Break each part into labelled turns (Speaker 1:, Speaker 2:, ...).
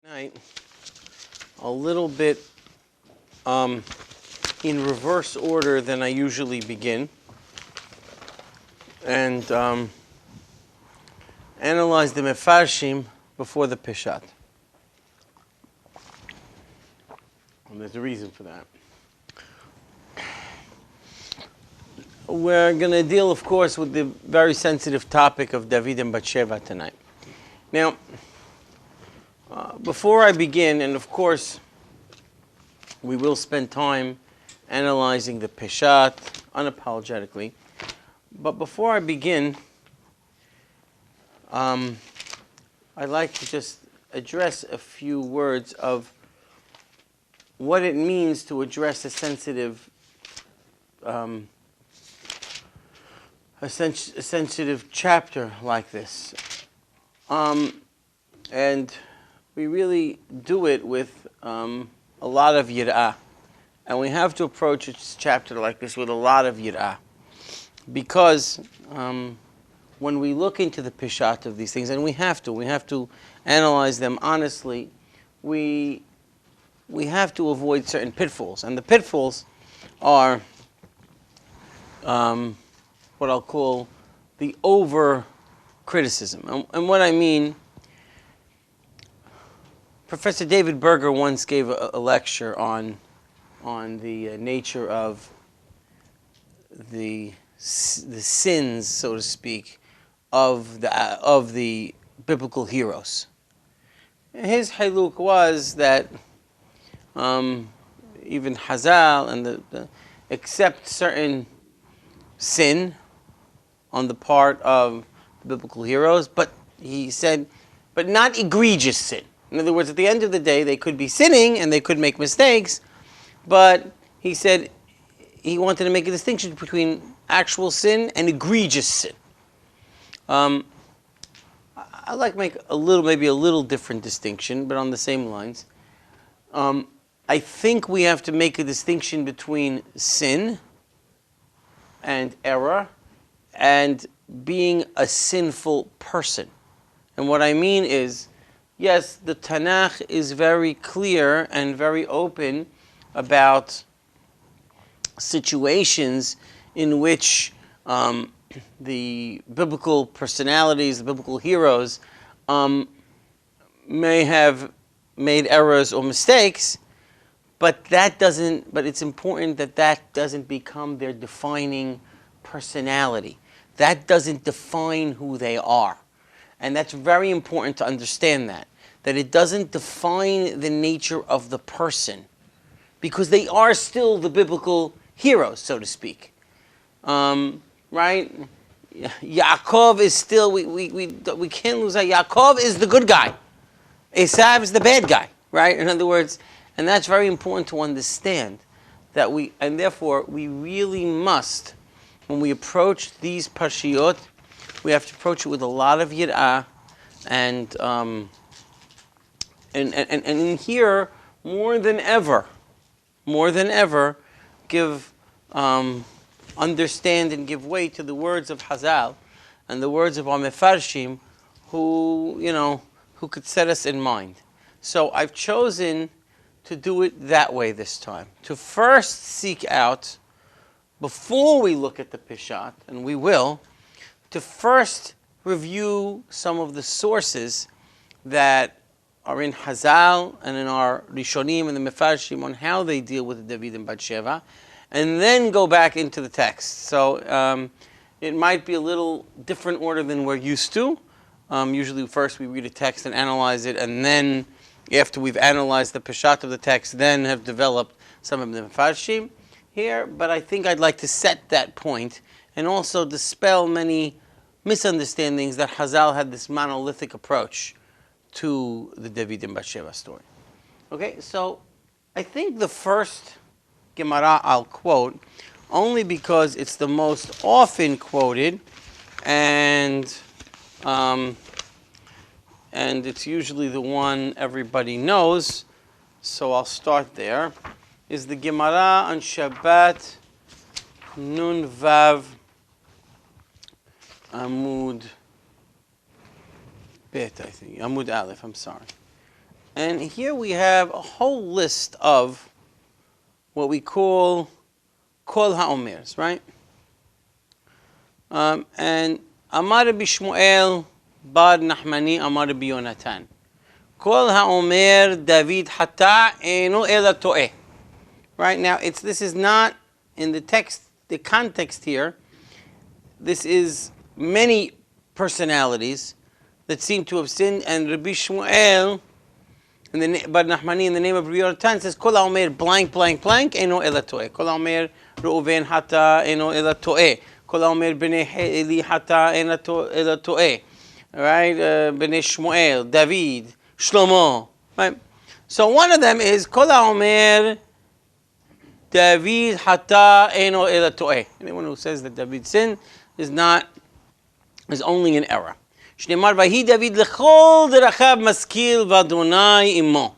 Speaker 1: Tonight, a little bit in reverse order than I usually begin, and analyze the mefarshim before the peshat. And there's a reason for that. We're going to deal, of course, with the very sensitive topic of David and Batsheva tonight. Now, before I begin, and of course, we will spend time analyzing the peshat unapologetically, but before I begin, I'd like to just address a few words of what it means to address a sensitive chapter like this. And we really do it with a lot of yirah. And we have to approach a chapter like this with a lot of yirah. Because when we look into the peshat of these things, and we have to analyze them honestly, we have to avoid certain pitfalls. And the pitfalls are what I'll call the over-criticism. And what I mean, Professor David Berger once gave a lecture on the nature of the sins, so to speak, of the biblical heroes. His haluk was that even hazzal and the accept certain sin on the part of the biblical heroes, but he said, but not egregious sin. In other words, at the end of the day, they could be sinning and they could make mistakes, but he said he wanted to make a distinction between actual sin and egregious sin. I'd like to make maybe a little different distinction, but on the same lines. I think we have to make a distinction between sin and error and being a sinful person. And what I mean is, yes, the Tanakh is very clear and very open about situations in which the biblical personalities, the biblical heroes, may have made errors or mistakes, but it's important that doesn't become their defining personality. That doesn't define who they are. And that's very important to understand that it doesn't define the nature of the person, because they are still the biblical heroes, so to speak. Right? Yaakov is still, we can't lose that. Yaakov is the good guy. Esav is the bad guy, right? In other words, and that's very important to understand, and therefore we really must, when we approach these parshiyot, we have to approach it with a lot of yirah, and here more than ever, give understand and give way to the words of hazzal and the words of our mefarshim, who could set us in mind. So I've chosen to do it that way this time, to first seek out, before we look at the peshat, and we will, to first review some of the sources that are in hazzal and in our rishonim and the mefarshim on how they deal with David and Batsheva, and then go back into the text. So it might be a little different order than we're used to. Usually first we read a text and analyze it, and then after we've analyzed the peshat of the text, then have developed some of the mefarshim here. But I think I'd like to set that point and also dispel many misunderstandings that Hazzal had this monolithic approach to the David and Batsheva story. Okay, so I think the first Gemara I'll quote, only because it's the most often quoted, and it's usually the one everybody knows, so I'll start there, is the Gemara on Shabbat Nun Vav Amud Bet, I think. Amud Aleph, I'm sorry. And here we have a whole list of what we call Kol HaOmers, right? And Amar Rabbi Shmuel bar Nachmani Amar Rabbi Yonatan. Kol HaOmer David Hata Eno Ela To'eh. Right now, this is not in the text, the context here. This is many personalities that seem to have sinned, and Rabbi Shmuel, Bar Nachmani, in the name of Rabbi Yonatan, says, Kol HaOmer blank, blank, blank, Eno Ela To'eh. Kol HaOmer Reuven Hata Eno Ela To'eh. Kol HaOmer Bnei Eli Hata Eno Ela To'eh. Right? Bnei Shmuel, David, Shlomo. Right? So one of them is Kol HaOmer David Hata Eno Ela To'eh. Anyone who says that David sinned is only an error. Shneimar Vahi David lechol derachav maskil v'Adonai imo.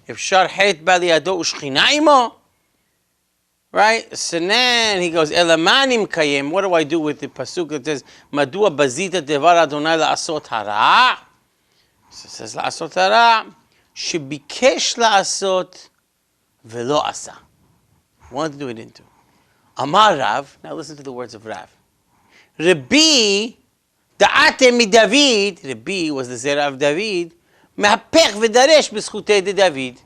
Speaker 1: Efshar het bali yado u'shchina imo. Right? So then he goes, Elamanim kayem. What do I do with the pasuk that says, Madua bazita devar Adonai la'asot hara? So it says la'asot hara. Shebikesh la'asot velo asa. Wanted to do it into. Amar Rav. Now listen to the words of Rav. Rabbi da'ate mi David. Rabbi was the zera of David. Mehapech v'daresh b'schutei de David.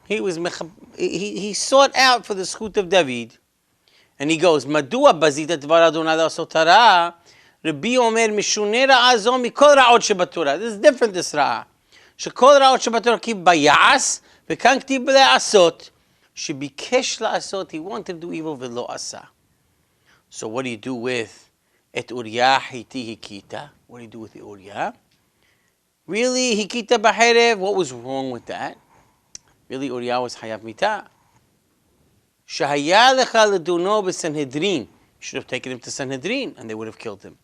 Speaker 1: He sought out for the schut of David. And he goes, Madua bazita dvar Adonai la'asot hara. Rabbi omer mishunei ra'a zo mikol ra'ot shebatorah. This is different, this ra'a. Shekol ra'ot shebatorah ki bayas v'kan ktib le'asot. Shebikesh la'asot. He wanted to do evil v'lo asa. So what do you do with et Uriah hiti hikita? What do you do with the Uriah? Really, hikita b'cherev? What was wrong with that? Really, Uriah was hayav mitah. Shahaya lecha leduno b'Sanhedrin. You should have taken him to Sanhedrin, and they would have killed him.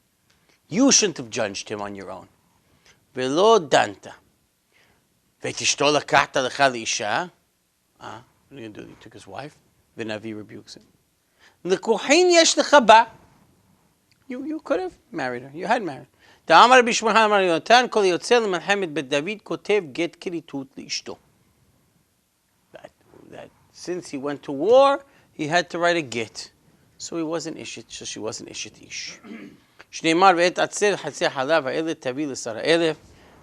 Speaker 1: You shouldn't have judged him on your own. Velo danta. V'tishto lekachta lecha leisha. What are you going to do? He took his wife. The Navi rebukes him. L'kuhin yesh lecha. You could have married her. You had married. Ta'amar Rabbi Shmuel Amar Yonatan kol yotzel l'malchemet bet David kotev get kiritut li'ishto. That since he went to war, he had to write a get. So he wasn't ishit. So she wasn't ishit ish. Shneimar ve'et atzer chatzeh halav ha'eleh tavi l'sara elef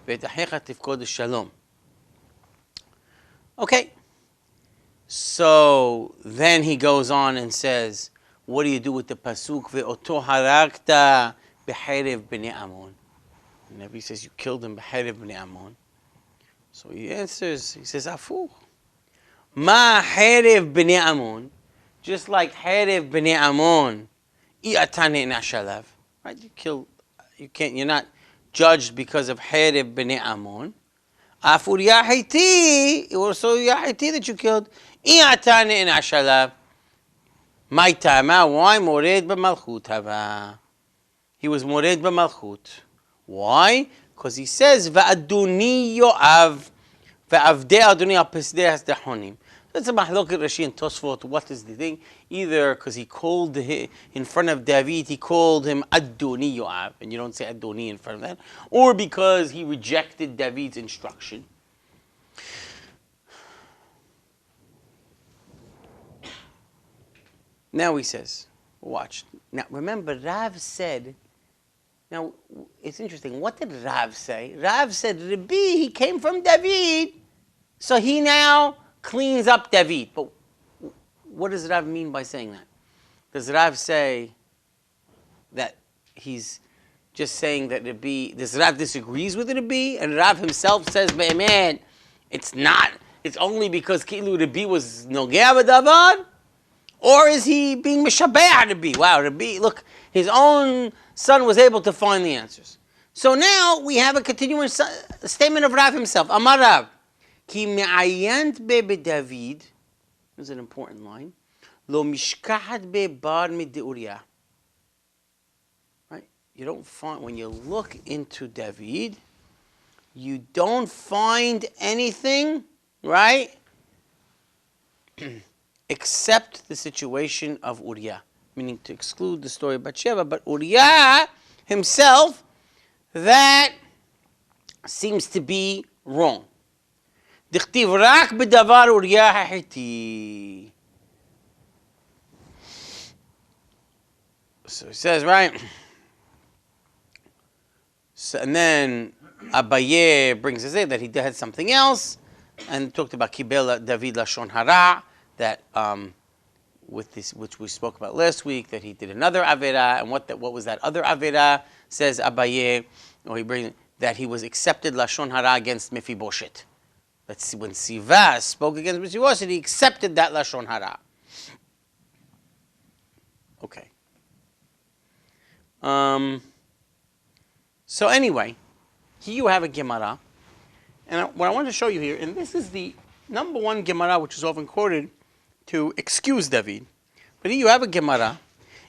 Speaker 1: ve'et achecha tifkod l'shalom. Okay. So then he goes on and says, what do you do with the pasuk ve'oto harakta b'cherev b'nei Ammon? The Navi says you killed him b'cherev b'nei Ammon. So he answers, he says, afuch. Ma cherev b'nei Ammon, just like cherev b'nei Ammon, i'atane nashalav. Right? You're not judged because of cherev b'nei Ammon. Af Uriah Hiti, it was also Uriah Hiti that you killed. I'atane nashalav. My tama, why mored b'malchut hava? He was mored b'malchut. Why? Because he says va'aduni yoav va'avdei aduni al pesdei hasdachonim. That's a mahloket Rashi and Tosfot. What is the thing? Either because he called in front of David, he called him Adoni Yoav, and you don't say Adoni in front of that, or because he rejected David's instruction. Now he says, watch. Now remember, Rav said, now it's interesting, what did Rav say? Rav said, Rabbi, he came from David, so he now cleans up David. But what does Rav mean by saying that? Does Rav say that he's just saying that Rabbi, does Rav disagrees with Rabbi? And Rav himself says, man, it's not, it's only because Kilu Rabbi was Nogea B'Davar? Or is he being Mishabeh Rabbi? Wow, Rabbi, look, his own son was able to find the answers. So now we have a continuing statement of Rav himself. Amar Rav, Ki me'ayant be David, this is an important line, Lo mishkahat be bar mid Uriah. Right? You don't find, when you look into David, you don't find anything, right? Except the situation of Uriah, meaning to exclude the story of Batsheva, but Uriah himself, that seems to be wrong. דכתיב רק בדבר אוריה החיתי. So he says, right? So, and then Abaye brings us in that he had something else and talked about Kibel David Lashon Hara, that with this, which we spoke about last week, that he did another Avera, and what was that other Avera? Says Abaye, or he brings that he was accepted Lashon Hara against Mephibosheth. That's when Siva spoke against Mephibosheth, he accepted that Lashon Hara. Okay. So anyway, here you have a Gemara, and what I want to show you here, and this is the number one Gemara which is often quoted to excuse David. But here you have a Gemara,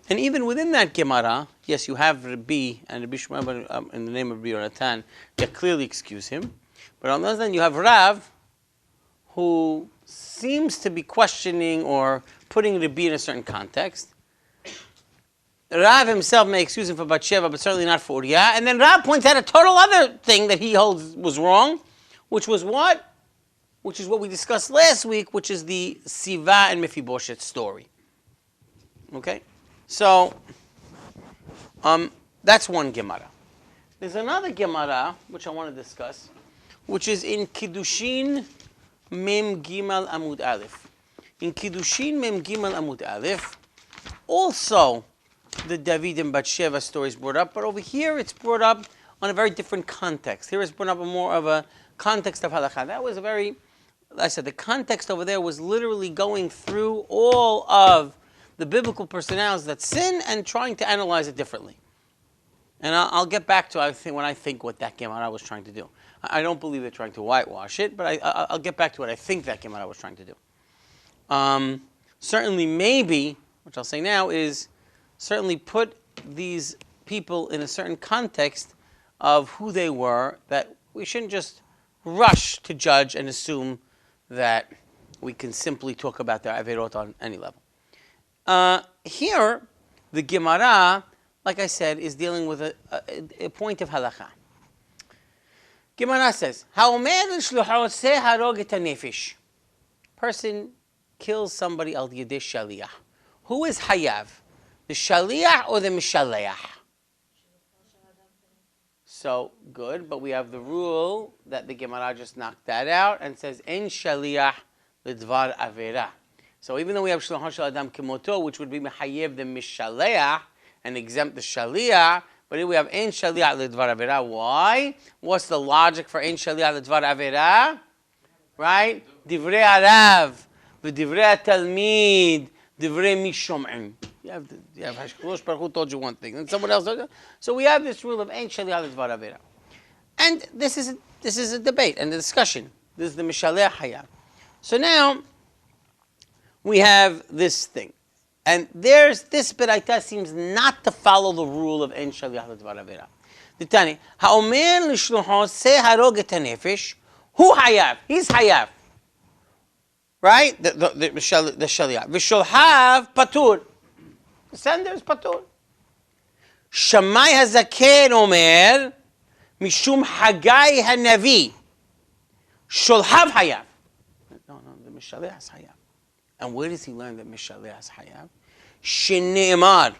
Speaker 1: and even within that Gemara, yes, you have Rabbi and Rabbi Shmuel in the name of Rabbi Yonatan that clearly excuse him. But on the other hand, you have Rav, who seems to be questioning or putting Rabbi in a certain context. Rav himself may excuse him for Batsheva, but certainly not for Uriah. And then Rav points out a total other thing that he holds was wrong, which was what? Which is what we discussed last week, which is the Siva and Mephibosheth story. Okay? So, that's one Gemara. There's another Gemara, which I want to discuss, which is in Kiddushin Mem Gimal Amud Aleph. In Kiddushin Mem Gimal Amud Aleph, also the David and Batsheva story is brought up, but over here it's brought up on a very different context. Here it's brought up more of a context of halakha. That was a very, I said, the context over there was literally going through all of the biblical personalities that sin and trying to analyze it differently. And I'll get back to when I think what that Gemara was trying to do. I don't believe they're trying to whitewash it, but I'll get back to what I think that Gemara was trying to do. Certainly, maybe, which I'll say now, is certainly put these people in a certain context of who they were, that we shouldn't just rush to judge and assume that we can simply talk about their averot on any level. Here, the Gemara, like I said, is dealing with a point of halakha. Gemara says, "Ha'omer l'shluchoseh harog et hanefesh." Person kills somebody al yedei shaliach. Who is hayav? The shaliach or the mishaleach? So, good, but we have the rule that the Gemara just knocked that out and says, "En shaliach l'dvar avera." So even though we have shluchah shel adam kemoto, which would be mehayev the mishaleach and exempt the shaliach, but here we have en shaliach l'dvar avera. Why? What's the logic for en shaliach l'dvar avera? Right? Divrei harav, v'divrei talmid, divrei mishom'im. You have Hashkadosh Baruch Hu told you one thing, and someone else told you. So we have this rule of ein shaliach l'dvar avera, and this is a debate and a discussion. This is the mishaleh hayav. So now we have this thing, and there's this beraita seems not to follow the rule of ein shaliach l'dvar avera. The Tani ha'omer l'shluchos se harog et hanefesh hu hayav. He's hayav, right? The shaliach v'sholhav patur. The sender is patur. Shammai hazaken omer mishum Hagai hanavi sholhav hayav. No, the mishaleh is hayav. And where does he learn that mishaleh is hayav? Shene'emar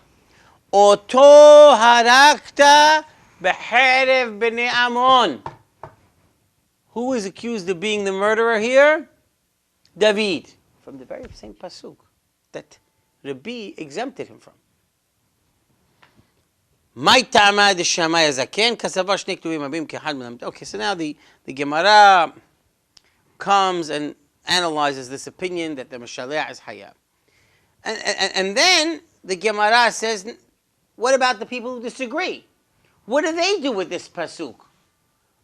Speaker 1: oto harakta be'cherev b'nei Amon. Who is accused of being the murderer here? David, from the very same pasuk that Rabbi exempted him from. Okay, so now the Gemara comes and analyzes this opinion that the Mishaleh is Hayab. And then the Gemara says, what about the people who disagree? What do they do with this pasuk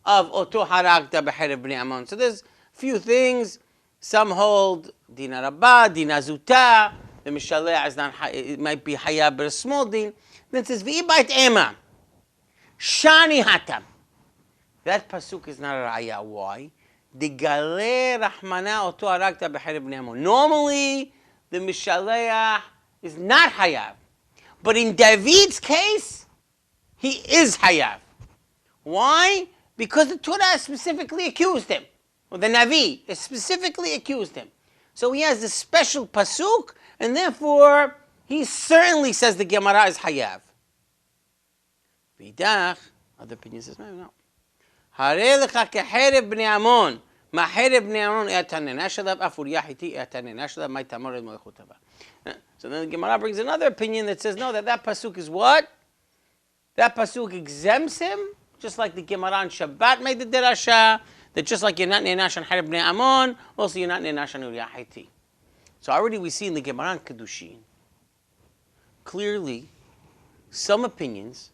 Speaker 1: of Oto Harakta B'Cherev B'nei Amon? So there's a few things. Some hold Dina Rabbah, Dina Zuta. The Mishaleh is not, it might be Hayab, but a small din. Then it says, V'ibait Ema, Shani Hatam. That pasuk is not a raya. Why? Digale Rahmana Oto Harakta B'Cherev B'nei Amon. Normally, the Mishaleh is not Hayab. But in David's case, he is Hayab. Why? Because the Torah specifically accused him. or the Navi, specifically accused him. So he has this special pasuk, and therefore he certainly says the Gemara is hayav. Vidach, other opinion says no. Hare lecha kechereb bnei Amon, machereb bnei Amon e'atanen ashadav afuriyah hiti e'atanen ashadav may tamored mo'echutava. So then the Gemara brings another opinion that says no, that pasuk is what? That pasuk exempts him, just like the Gemara on Shabbat made the derasha, that just like you're not ne'enash on Hareb bnei Amon, also you're not ne'enash on Uriyah Hiti. So already we see in the Gemara on Kedushin, clearly, some opinions,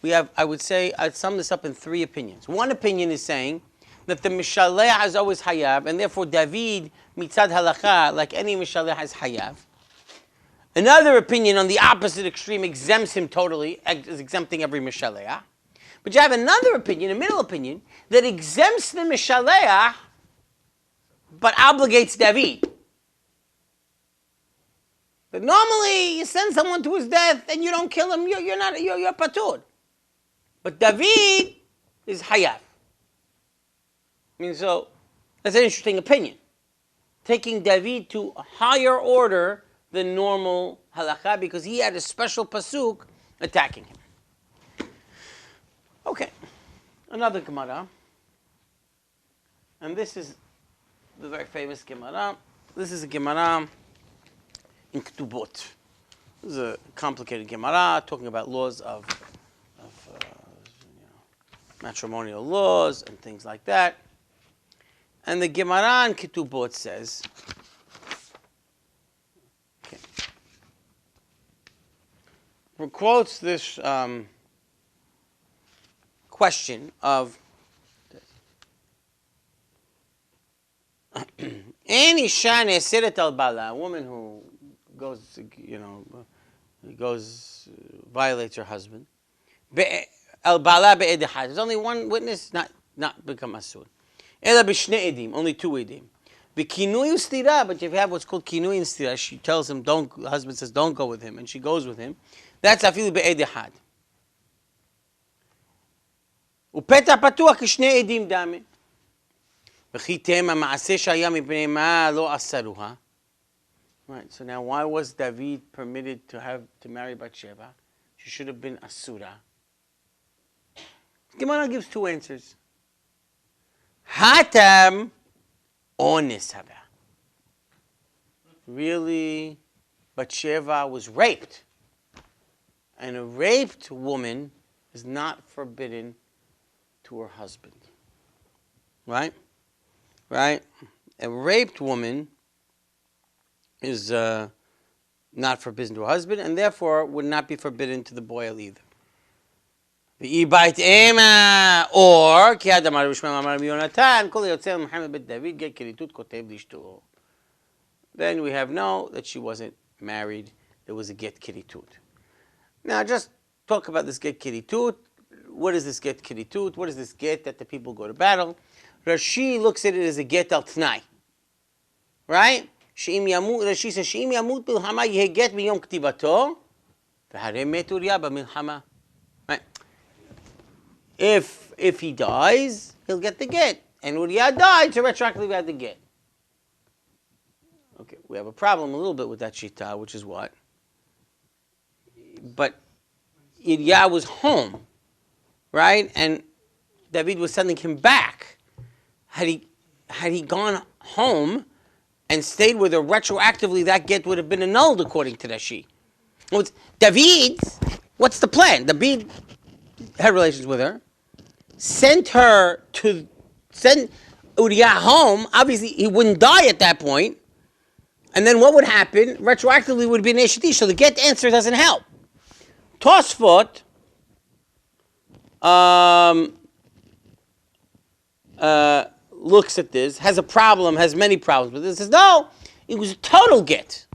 Speaker 1: we have, I would say, I'd sum this up in three opinions. One opinion is saying that the Mishaleh is always Hayav, and therefore David, mitzad halacha, like any Mishaleh, has Hayav. Another opinion on the opposite extreme exempts him totally, is exempting every Mishaleh. But you have another opinion, a middle opinion, that exempts the Mishaleh, but obligates David. But normally, you send someone to his death and you don't kill him, you're patur. But David is hayav. I mean, so, that's an interesting opinion. Taking David to a higher order than normal halakha, because he had a special pasuk attacking him. Okay, another Gemara. And this is the very famous Gemara. This is a Gemara in Ketubot. This is a complicated Gemara talking about laws of matrimonial laws and things like that. And the Gemara in Ketubot says, quotes this question of any shane seret al bala, a woman who goes, violates her husband. Al bala be'ed echad. There's only one witness, not become asur. Ela b'shnei edim, only two edim. V'kinui ustira, but if you have what's called kinui and stira, she tells him, the husband says, don't go with him, and she goes with him. That's afilu be'ed echad. Upeta patuach kishnei edim dame. V'chi tema ma'aseh shaya mipnei ma lo asaruha. Right, so now why was David permitted to marry Batsheva? She should have been asura. Gemara gives two answers. Hatam onis haba. Really, Batsheva was raped. And a raped woman is not forbidden to her husband. Right? Right? A raped woman is not forbidden to her husband, and therefore would not be forbidden to the boil either. The ibait ema, or ki adam arishma amar Yonatan kol yotzei Muhammad bet David get kiritut kotev lishto. Then we have that she wasn't married. There was a get kiritut. Now just talk about this get kiritut. What is this get kiritut? What is this get that the people go to battle? Rashi looks at it as a get al tnai. Right? Rashi says, She'im yamut bilhama yehet miyom ktivato, v'harei met Uriah b'milhama. Right? If he dies, he'll get the get. And Uriah died, so retroactively had the get. Okay, we have a problem a little bit with that shita, which is what? But Uriah was home, right? And David was sending him back. Had he gone home and stayed with her retroactively, that get would have been annulled according to Rashi. David, what's the plan? David had relations with her, sent Uriah home. Obviously, he wouldn't die at that point. And then what would happen? Retroactively would be an Eshetish, so the get answer doesn't help. Tosfot looks at this, has many problems with this. Says, no, it was a total get.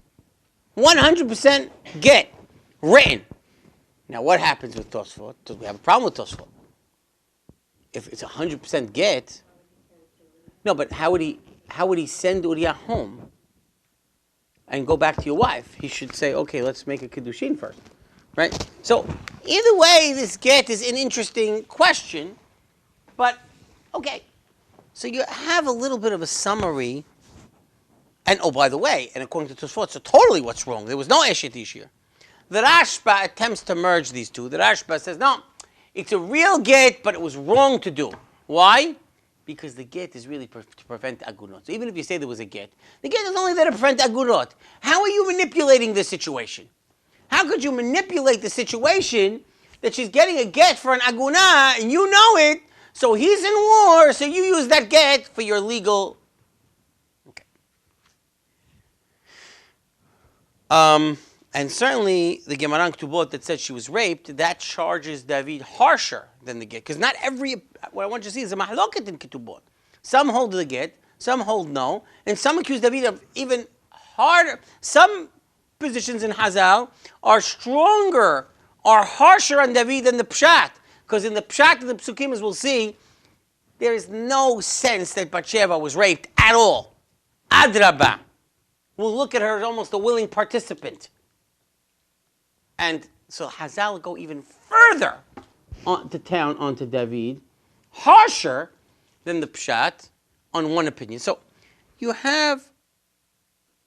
Speaker 1: 100% get. Written. Now, what happens with Tosfot? Because we have a problem with Tosfot. If it's 100% get, no, but how would he send Uriah home and go back to your wife? He should say, okay, let's make a Kiddushin first. Right? So, either way, this get is an interesting question, but, okay. So you have a little bit of a summary. And oh, by the way, and according to Tosfot, so totally what's wrong. There was no Eshet Ish here. The Rashba attempts to merge these two. The Rashba says, no, it's a real get, but it was wrong to do. Why? Because the get is really to prevent agunot. So even if you say there was a get, the get is only there to prevent agunot. How are you manipulating the situation? How could you manipulate the situation that she's getting a get for an aguna and you know it, so he's in war, so you use that get for your legal... Okay. And certainly the Gemara Ketubot that said she was raped, that charges David harsher than the get. Because not every... What I want you to see is a mahloket in Ketubot. Some hold the get, some hold no, and some accuse David of even harder... Some positions in hazzal are stronger, are harsher on David than the peshat. Because in the peshat and the psukim, as we'll see, there is no sense that Batsheva was raped at all. Adrabah. We'll look at her as almost a willing participant. And so hazzal go even further onto town, onto David, harsher than the peshat on one opinion. So you have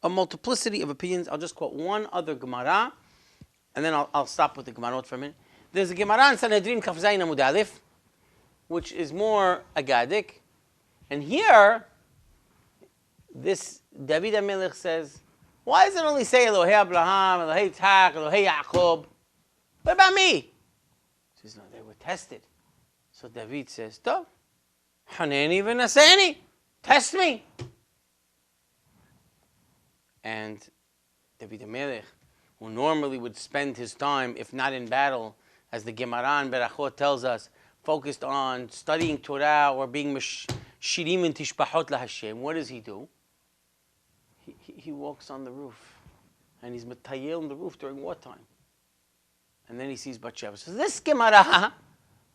Speaker 1: a multiplicity of opinions. I'll just quote one other Gemara, and then I'll stop with the Gemarot for a minute. There's a Gemara in Sanhedrin Kaf Zayin Amud Aleph, which is more agadic. And here, this David HaMelech says, why does it only say Elohei Abraham, Elohei Yitzhak, Elohei Yaakov? What about me? He says, no, they were tested. So David says, Tov, Haneni v'naseni, test me. And David HaMelech, who normally would spend his time, if not in battle, as the Gemara in Berachot tells us, focused on studying Torah or being shirim and tishbachot laHashem, what does he do? He walks on the roof, and he's metayel on the roof during wartime. And then he sees Batsheva. So this Gemara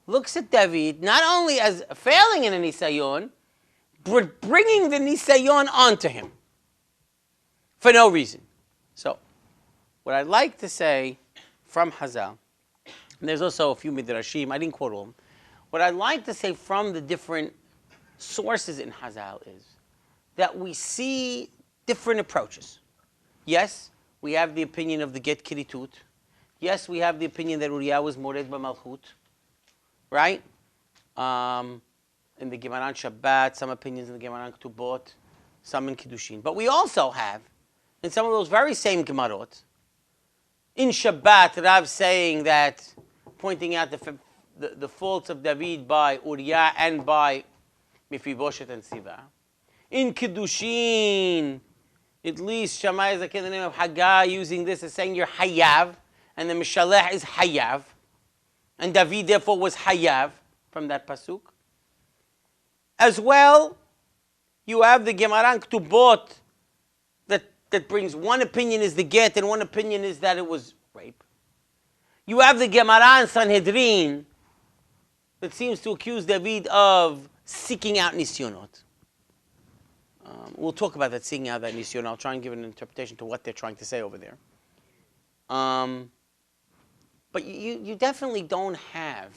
Speaker 1: looks at David not only as failing in a nisayon, but bringing the nisayon onto him for no reason. So, what I'd like to say from hazzal, and there's also a few midrashim, I didn't quote all of them. What I'd like to say from the different sources in hazzal is that we see different approaches. Yes, we have the opinion of the get kiritut. Yes, we have the opinion that Uriah was mored b'malchut, right? In the Gemara on Shabbat, some opinions in the Gemara on Ketubot, some in Kiddushin. But we also have, in some of those very same Gemarot, in Shabbat, Rav saying that, pointing out the faults of David by Uriah and by Mephibosheth and Siva. In Kiddushin, at least Shammai is like in the name of Haggai, using this as saying you're Hayav, and the Mishalech is Hayav, and David therefore was Hayav from that pasuk. As well, you have the Gemara Ketubot that brings one opinion is the get and one opinion is that it was rape. You have the Gemara in Sanhedrin that seems to accuse David of seeking out nisyonot. We'll talk about that, seeking out that nisyon. I'll try and give an interpretation to what they're trying to say over there. But you definitely don't have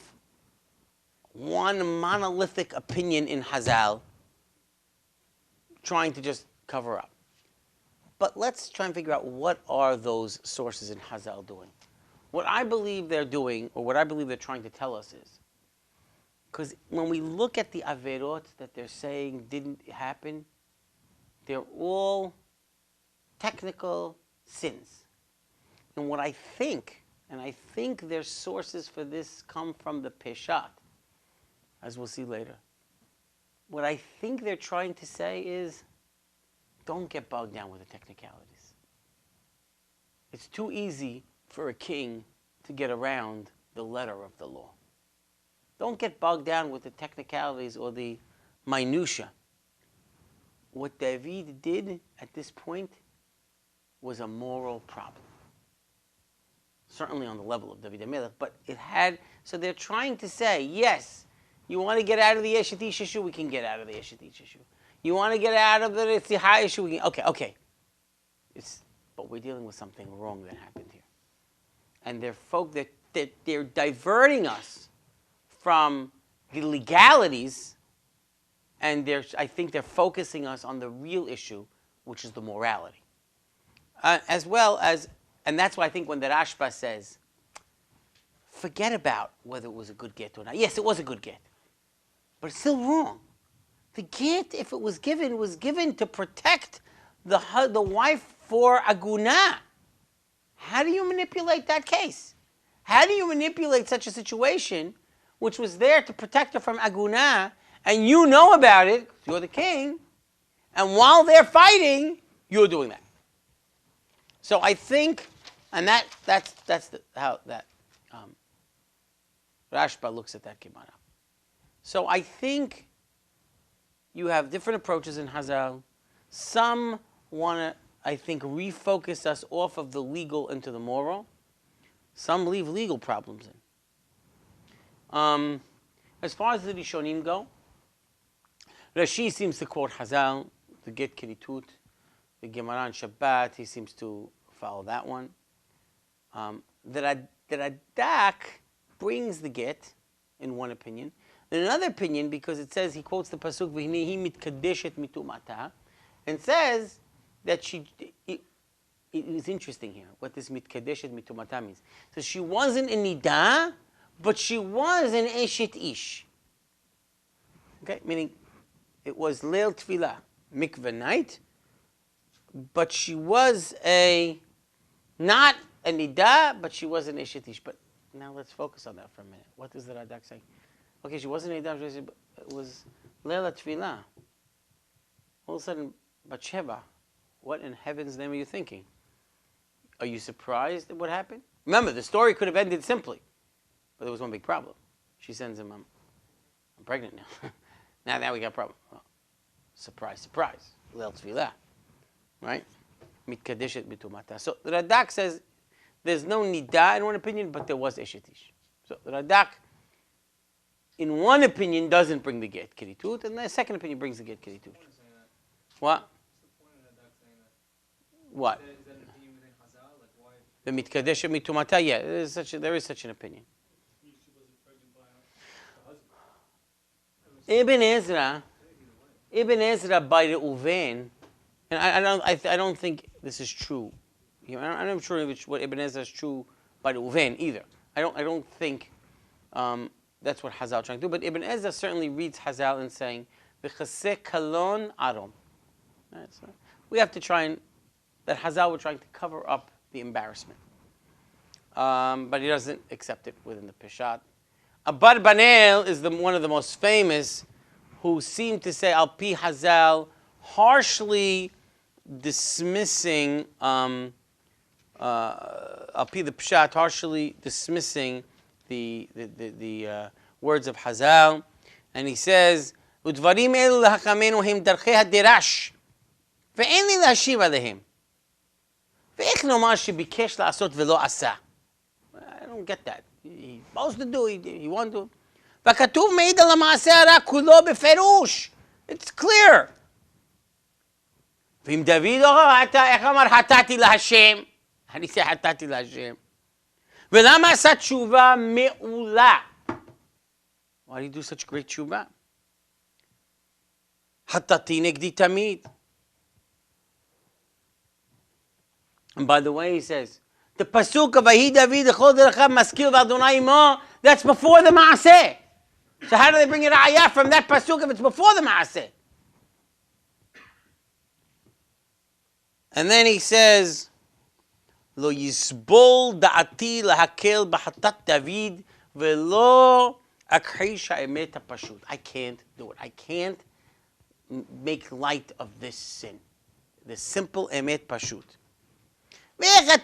Speaker 1: one monolithic opinion in hazzal trying to just cover up. But let's try and figure out what are those sources in hazzal doing. What I believe they're doing, or what I believe they're trying to tell us is, because when we look at the averot that they're saying didn't happen, they're all technical sins. And what I think their sources for this come from the peshat, as we'll see later. What I think they're trying to say is, don't get bogged down with the technicalities. It's too easy for a king to get around the letter of the law. Don't get bogged down with the technicalities or the minutia. What David did at this point was a moral problem. Certainly on the level of David HaMelech, but it had, so they're trying to say, yes, you want to get out of the Eshet Ish issue, we can get out of the Eshet Ish issue. You want to get out of the Tzihai issue, we can, okay. But we're dealing with something wrong that happened here. And they're diverting us from the legalities And I think they're focusing us on the real issue, which is the morality. As well as, and that's why I think when the Rashba says, forget about whether it was a good get or not. Yes, it was a good get, but it's still wrong. The get, if it was given to protect the wife for aguna. How do you manipulate that case? How do you manipulate such a situation, which was there to protect her from aguna, and you know about it, you're the king, and while they're fighting, you're doing that. So I think, and that's how that Rashba looks at that Gemara. So I think you have different approaches in hazzal. Some want to, I think, refocus us off of the legal into the moral. Some leave legal problems in. As far as the rishonim go, Rashi seems to quote hazzal, the get kiritut. The Gemara on Shabbat, he seems to follow that one. The Radak brings the get, in one opinion. In another opinion, because it says, he quotes the pasuk, V'hinehi mitkadeshet mitumata, and says that it is interesting here, what this mitkadeshet mitumata means. So she wasn't in nidah, but she was an eshet ish. Okay, meaning it was leil tefillah, mikveh night, but she was not a nidah, but she was an eshet ish. But now let's focus on that for a minute. What is the Radak saying? Okay, she wasn't a nidah, but it was leil tefillah. All of a sudden, Batsheva, what in heaven's name are you thinking? Are you surprised at what happened? Remember, the story could have ended simply, but there was one big problem. She sends him, I'm pregnant now. now we got a problem. Well, surprise, surprise. Leil tefillah. Right? Mitkadeshet bitumata. So the Radak says there's no nidah in one opinion, but there was eshet ish. So the Radak, in one opinion, doesn't bring the get kiritut, and the second opinion brings the get kiritut. What? What?
Speaker 2: Is that an opinion within hazzal? Like why?
Speaker 1: The mitkadeshet mitumata. Yeah, there is such an opinion.
Speaker 2: She wasn't pregnant by her husband.
Speaker 1: Ibn Ezra by the Uven, and I don't think this is true. I'm not sure what Ibn Ezra is true by the Uven either. I don't think that's what Hazzal trying to do. But Ibn Ezra certainly reads Hazzal and saying v'chaseh kalon arom. So we have to try and that Hazzal were trying to cover up the embarrassment, but he doesn't accept it within the peshat. Abarbanel is one of the most famous, who seem to say al pi Hazzal, harshly dismissing al pi the peshat, harshly dismissing the words of Hazzal, and he says udvarim elu lahachamenu hem darchei hadirash ve'en li להשיב עליהם ואיך נאמר שביקש לעשות ולא עשה. I don't get that. He's supposed to do, he wanted to. והכתוב מעיד על המעשה הרע כולו בפירוש. It's clear. ואם דוד הורתה, איך אמר חטאתי להשם? How do you say חטאתי להשם? ולמה עשה תשובה מעולה? Why did he do such great תשובה? חטאתי נגדי תמיד. And by the way, he says, the pasuk of Vahi David Echol Derechav Maskil V'Adonai Imo, that's before the Maaseh. So how do they bring it ayah from that pasuk if it's before the Maaseh? And then he says, Lo yisbol da'ati lahakel b'hatat David ve'lo akhish ha'emet ha'pashut. I can't do it. I can't make light of this sin. The simple emet pashut. I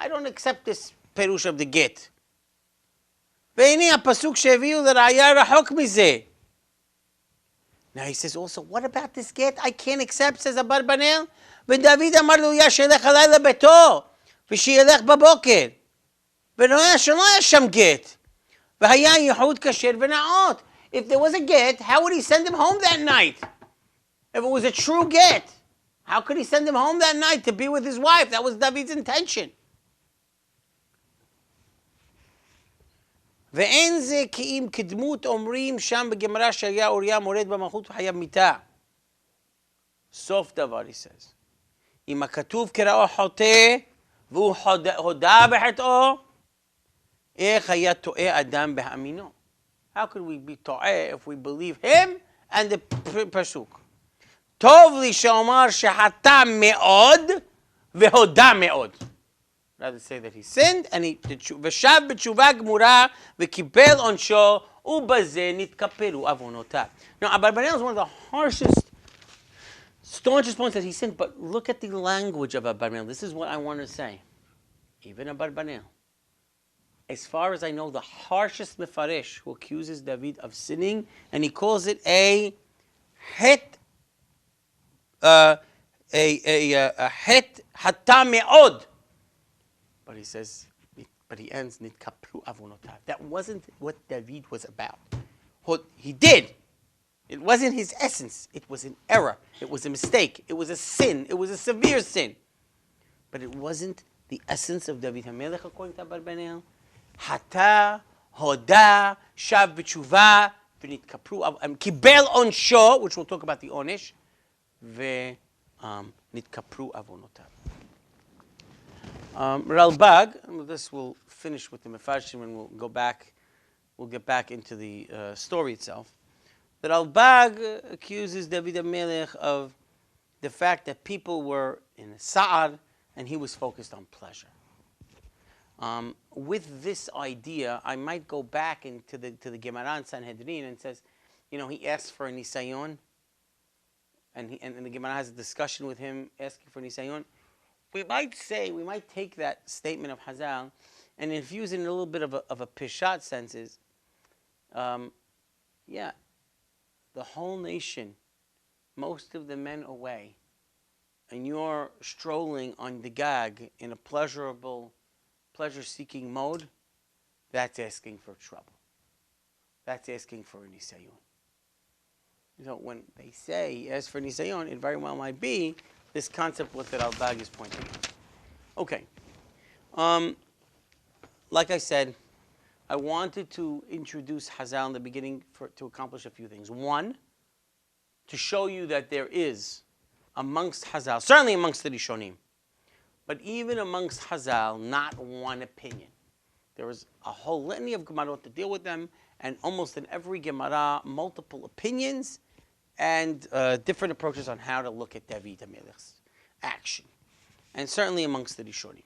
Speaker 1: don't accept this perush of the get. Now he says also, what about this get? I can't accept, says Abarbanel. ודוד אמר לו, שילך הלילה ביתו, ושילך בבוקר. שלא היה שם גט. והיה ייחוד כשר ונאות. If there was a get, how would he send him home that night? If it was a true get, how could he send him home that night to be with his wife? That was David's intention. ואין זה כי אם קדמות אומרים שם בגמרא שהיה אוריה מורד במלכות וחייב מיתה. סוף דבר, he says. אם הכתוב קראו חוטא והוא הודה בחטאו, איך היה טועה אדם בהאמינו? How could we be טועה if we believe him and the פסוק? טוב לי שאומר שחטא מאוד והודה מאוד. Rather say that he sinned and ושב בתשובה גמורה וקיבל עונשו ובזה נתכפרו עוונותיו. Now, Abarbanel is one of the harshest, staunchest points that he sinned, but look at the language of Abarbanel. This is what I want to say. Even Abarbanel, as far as I know, the harshest mefarish who accuses David of sinning, and he calls it a het hata me'od. But he says, but he ends nitkapru avonotav. That wasn't what David was about. What he did, it wasn't his essence. It was an error. It was a mistake. It was a sin. It was a severe sin. But it wasn't the essence of David HaMelech, according to Abarbanel. Hata, hoda, shav b'tshuva, v'nitkapru, kibel onsho, which we'll talk about the onish, v'nitkapru avonotav. Ralbag, this will finish with the Mefarshim and we'll get back into the story itself. The Ralbag accuses David HaMelech of the fact that people were in a sa'ar and he was focused on pleasure. With this idea, I might go back into the Gemara in Sanhedrin and says, he asks for a nisayon, and the Gemara has a discussion with him asking for nisayon. We might take that statement of hazzal and infuse it in a little bit of a peshat senses. The whole nation, most of the men away, and you're strolling on the gag in a pleasure-seeking mode, that's asking for trouble. That's asking for a nisayon. So when they say ask for nisayon, it very well might be this concept what that Al-Bag is pointing out. Okay. Like I said, I wanted to introduce hazzal in the beginning to accomplish a few things. One, to show you that there is amongst hazzal, certainly amongst the rishonim, but even amongst hazzal, not one opinion. There is a whole litany of Gemarot to deal with them, and almost in every Gemara, multiple opinions and different approaches on how to look at David HaMelech's action, and certainly amongst the rishonim.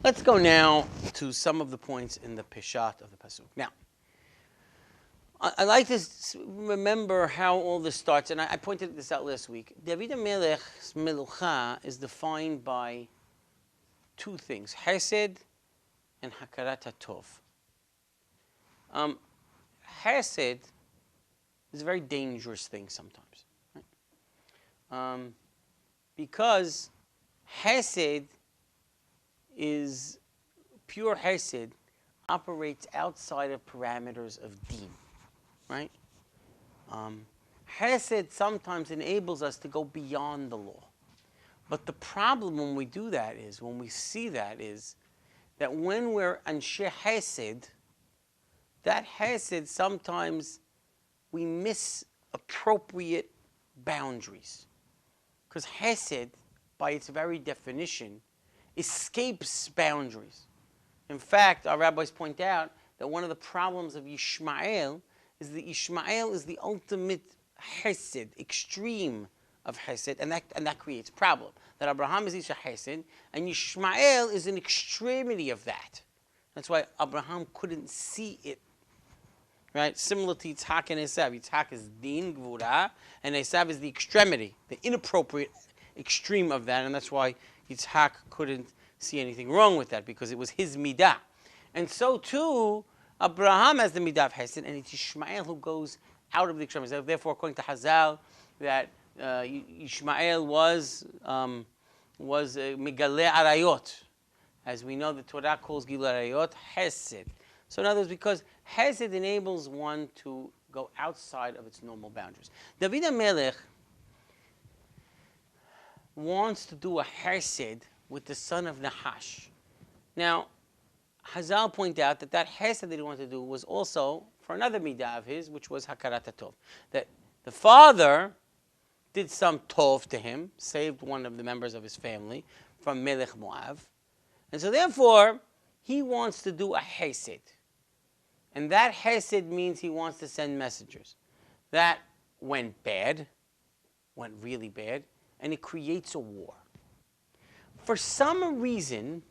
Speaker 1: Let's go now to some of the points in the peshat of the pasuk. Now, I like to remember how all this starts, and I pointed this out last week. David HaMelech's melucha is defined by two things: Hesed and Hakarat HaTov. Hesed is a very dangerous thing sometimes, right? Because Hesed is pure Hesed operates outside of parameters of Deen, right? Hesed sometimes enables us to go beyond the law. But the problem when we do that is, when we see that is, that when we're anshe Hesed, that Hesed sometimes we misappropriate boundaries. Because Hesed, by its very definition, escapes boundaries. In fact, our rabbis point out that one of the problems of Yishmael is that Yishmael is the ultimate Hesed, extreme of Hesed, and that creates problem. That Abraham is Isha Hesed, and Yishmael is an extremity of that. That's why Abraham couldn't see it. Right? Similar to Yitzhak and Esav. Yitzhak is Din, Gvura, and Esav is the extremity, the inappropriate extreme of that, and that's why Yitzhak couldn't see anything wrong with that, because it was his midah. And so too, Abraham has the midah of Hesed, and it's Ishmael who goes out of the extremes. Therefore, according to Hazzal, that Ishmael was Megaleh Arayot. As we know, the Torah calls Gilui Arayot Hesed. So in other words, because Hesed enables one to go outside of its normal boundaries. David HaMelech wants to do a Hesed with the son of Nahash. Now, Hazzal point out that hesed that he wanted to do was also for another midah of his, which was hakarat tov. That the father did some tov to him, saved one of the members of his family from Melech Moav, and so therefore he wants to do a hesed, and that hesed means he wants to send messengers. That went bad, went really bad, and it creates a war. For some reason,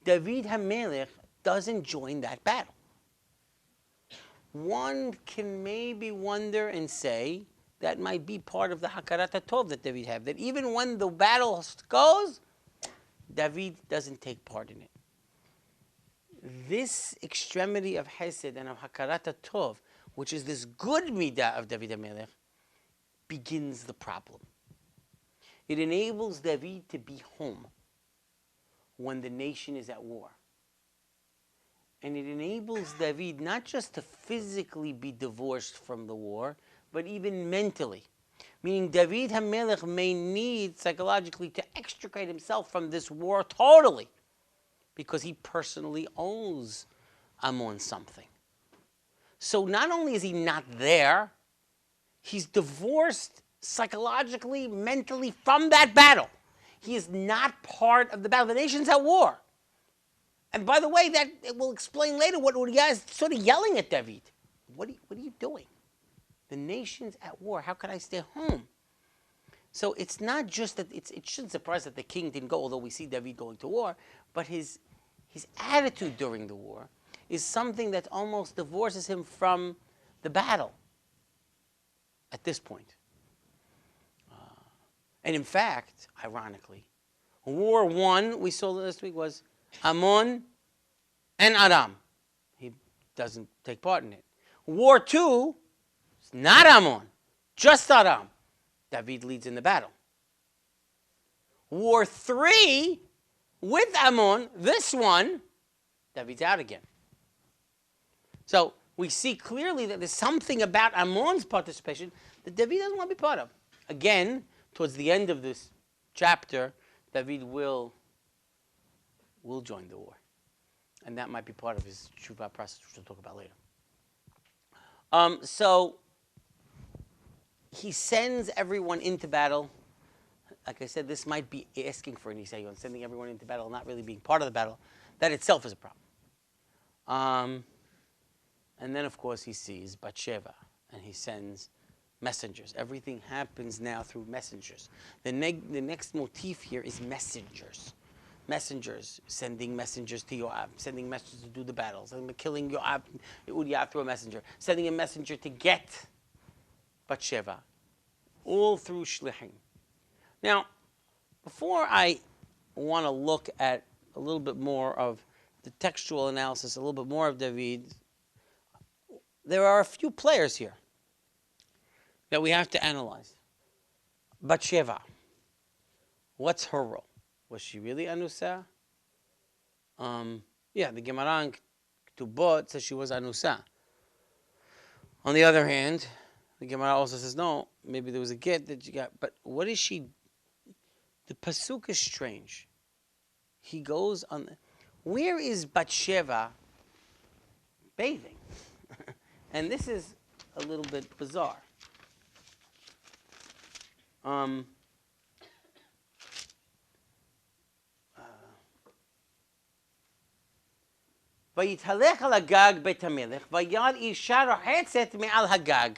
Speaker 1: David HaMelech doesn't join that battle. One can maybe wonder and say that might be part of the hakarat tov that David had. That even when the battle goes, David doesn't take part in it. This extremity of hesed and of hakarat tov, which is this good midah of David HaMelech, begins the problem. It enables David to be home when the nation is at war. And it enables David not just to physically be divorced from the war, but even mentally. Meaning David HaMelech may need psychologically to extricate himself from this war totally, because he personally owes Ammon something. So not only is he not there, he's divorced psychologically, mentally from that battle. He is not part of the battle. The nation's at war. And by the way, that it will explain later what Uriah is sort of yelling at David. What are you doing? The nation's at war. How could I stay home? So it's not just that it shouldn't surprise that the king didn't go, although we see David going to war, but his attitude during the war is something that almost divorces him from the battle at this point. And in fact, ironically, War 1, we saw last week, was Ammon and Aram. He doesn't take part in it. War 2, it's not Ammon, just Aram. David leads in the battle. War 3, with Ammon, this one, David's out again. So we see clearly that there's something about Ammon's participation that David doesn't want to be part of. Again, towards the end of this chapter, David will join the war. And that might be part of his tshuva process, which we'll talk about later. So he sends everyone into battle. Like I said, this might be asking for an isayon, sending everyone into battle, not really being part of the battle. That itself is a problem. And then, of course, he sees Batsheva, and he sends messengers. Everything happens now through messengers. The next motif here is messengers. Messengers, sending messengers to Yoav, sending messengers to do the battles, killing Yoav through a messenger, sending a messenger to get Batsheva, all through shlichim. Now, before I want to look at a little bit more of the textual analysis, a little bit more of David, there are a few players here that we have to analyze. Batsheva, what's her role? Was she really anusa? Yeah, the Gemara in Ketubot says she was anusa. On the other hand, the Gemara also says no, maybe there was a get that you got, but what is she? The pasuk is strange. He goes on. Where is Batsheva bathing? And this is a little bit bizarre. ויתהלך על הגג בית המלך, וירא אישה רוחצת מעל הגג.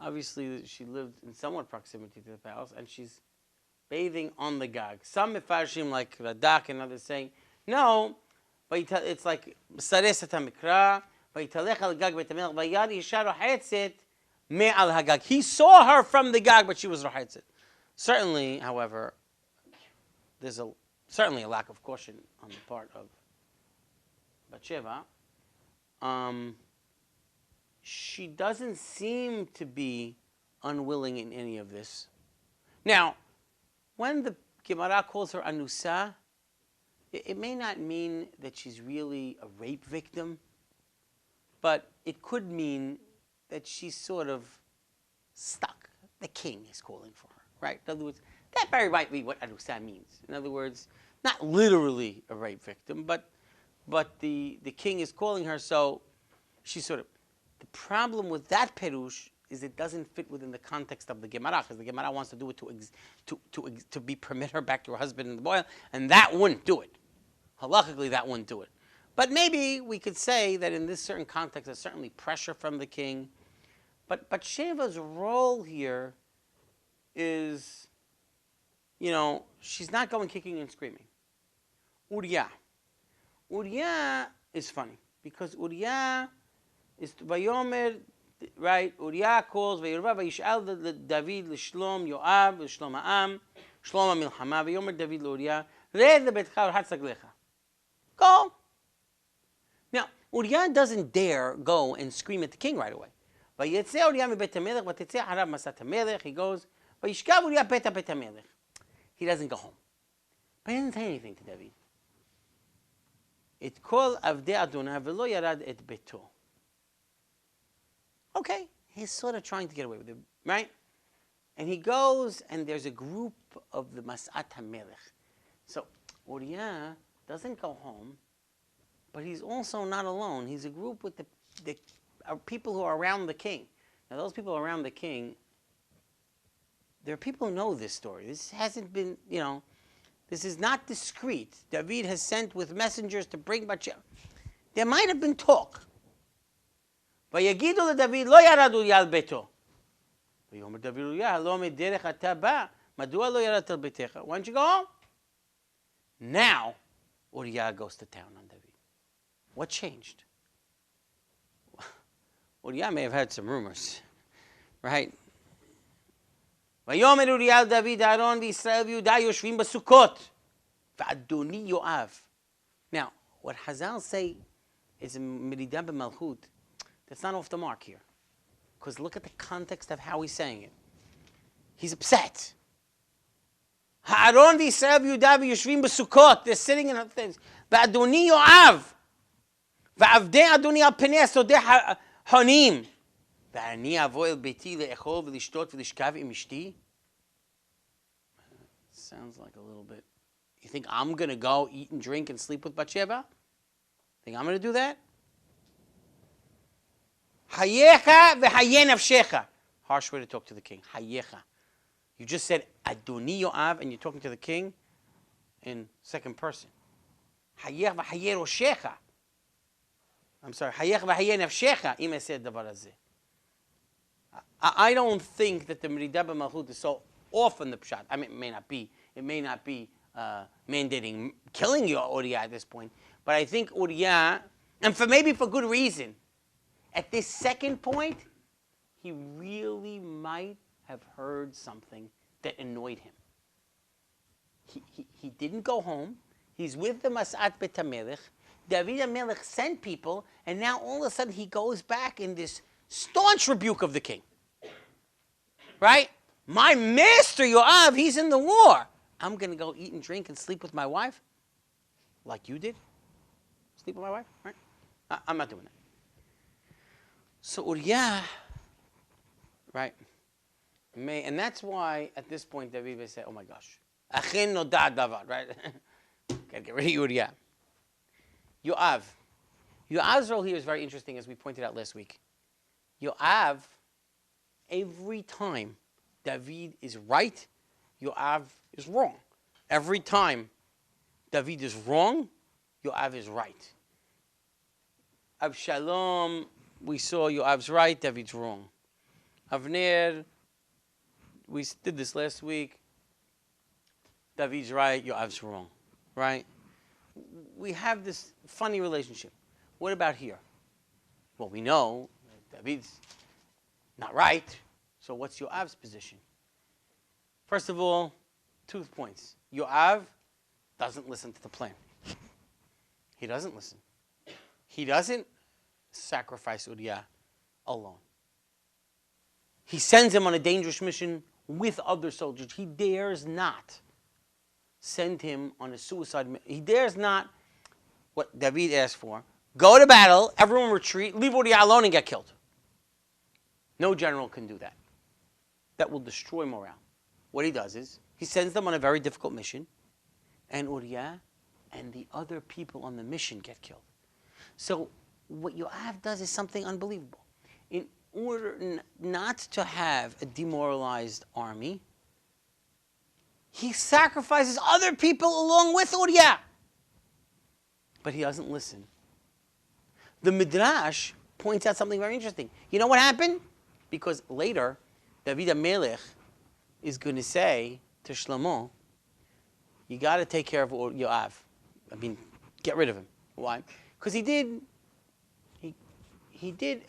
Speaker 1: Obviously, she lived in somewhat proximity to the palace, and she's bathing on the gag. Some mefarshim, like Radak and others, saying, no, it's like Saresat HaMikra, ויתהלך על הגג בית המלך, וירא אישה רוחצת מעל הגג. He saw her from the gag, but she was rochetzet. Certainly, however, there's certainly a lack of caution on the part of Batsheva. She doesn't seem to be unwilling in any of this. Now, when the Gemara calls her anusa, it may not mean that she's really a rape victim, but it could mean that she's sort of stuck. The king is calling for her, right? In other words, that very might be what anusa means. In other words, not literally a rape victim, but but the king is calling her, so she's sort of. The problem with that perush is it doesn't fit within the context of the Gemara, because the Gemara wants to do it to be permit her back to her husband in the boil, and that wouldn't do it. Halachically, that wouldn't do it. But maybe we could say that in this certain context, there's certainly pressure from the king. But Batsheva's role here is, she's not going kicking and screaming. Uriah is funny, because Uriah is Vayomer, right? Uriah calls Vayirva Vayishal David l'Shlom Yoav l'Shlom Ha'am Shlom HaMilchama Vayomer David l'Uriah Red lebetcha v'hatzaglecha. Go. Now Uriah doesn't dare go and scream at the king right away. Vayetze Uriah mibet hamelech v'tetzeh harav masat hamelech. He goes Vayishkav Uriah peta bet hamelech. He doesn't go home, but he doesn't say anything to David. It kol avdei Adonai v'lo yarad et beto. Okay, he's sort of trying to get away with it, right? And he goes, and there's a group of the Masat HaMelech. So Uriah doesn't go home, but he's also not alone. He's a group with the people who are around the king. Now, those people around the king, there are people who know this story. This hasn't been, this is not discreet. David has sent with messengers to bring Batsheva. There might have been talk. ויגידו לדוד לא ירד אוריה על ביתו. ויאמר דוד אוריה, הלא מדרך אתה בא, מדוע לא ירדת על ביתך? Why don't you go home? Now, Uriah goes to town on David. What changed? Uriah may have had some rumors, right? ויאמר אוריה על דוד, אהרון וישראל ויהודה יושבים בסוכות, ואדוני יואב. Now, what hazzal say is a מרידה במלכות. That's not off the mark here. Because look at the context of how he's saying it. He's upset. Ha'aron v'Yisrael v'Yehuda v'yoshvim b'Sukkot. They're sitting in things. V'Adoni Yoav. V'avdei Adoni al penei asodeh hanim. V'ani avo el beiti le'echol v'lishtot v'lishkav im ishti. Sounds like a little bit. You think I'm going to go eat and drink and sleep with Batsheva? Think I'm going to do that? Hayecha v'haye nafshecha. Harsh way to talk to the king. Hayecha. You just said Adoni Yoav, and you're talking to the king in second person. Hayech v'haye roshecha. I'm sorry. Hayech v'haye nafshecha. Im esed davar hazeh. I don't think that the Merida b'malchut is so often the peshat. I mean, it may not be. It may not be mandating killing Uriah at this point. But I think Uriah, and maybe for good reason, at this second point, he really might have heard something that annoyed him. He didn't go home. He's with the Masat Bet HaMelech. David HaMelech sent people, and now all of a sudden he goes back in this staunch rebuke of the king. Right? My master Yoav, he's in the war. I'm going to go eat and drink and sleep with my wife? Like you did? Sleep with my wife? Right? I'm not doing that. So Uriah, right, and that's why at this point David will say, oh my gosh, Achin noda davar, right? Gotta get rid of Uriah. Yoav's role here is very interesting, as we pointed out last week. Yoav, every time David is right, Yoav is wrong. Every time David is wrong, Yoav is right. Avshalom, we saw Yoav's right, David's wrong. Avner, we did this last week. David's right, Yoav's wrong. Right? We have this funny relationship. What about here? Well, we know David's not right. So what's Yoav's position? First of all, 2 points. Yoav doesn't listen to the plan. He doesn't listen. He doesn't sacrifice Uriah alone. He sends him on a dangerous mission with other soldiers. He dares not send him on a suicide mission. He dares not, what David asked for, go to battle, everyone retreat, leave Uriah alone and get killed. No general can do that. That will destroy morale. What he does is, he sends them on a very difficult mission, and Uriah and the other people on the mission get killed. So what Yoav does is something unbelievable. In order not to have a demoralized army, he sacrifices other people along with Uriah. But he doesn't listen. The Midrash points out something very interesting. You know what happened? Because later, David HaMelech is going to say to Shlomo, you got to take care of Yoav. I mean, get rid of him. Why? Because he did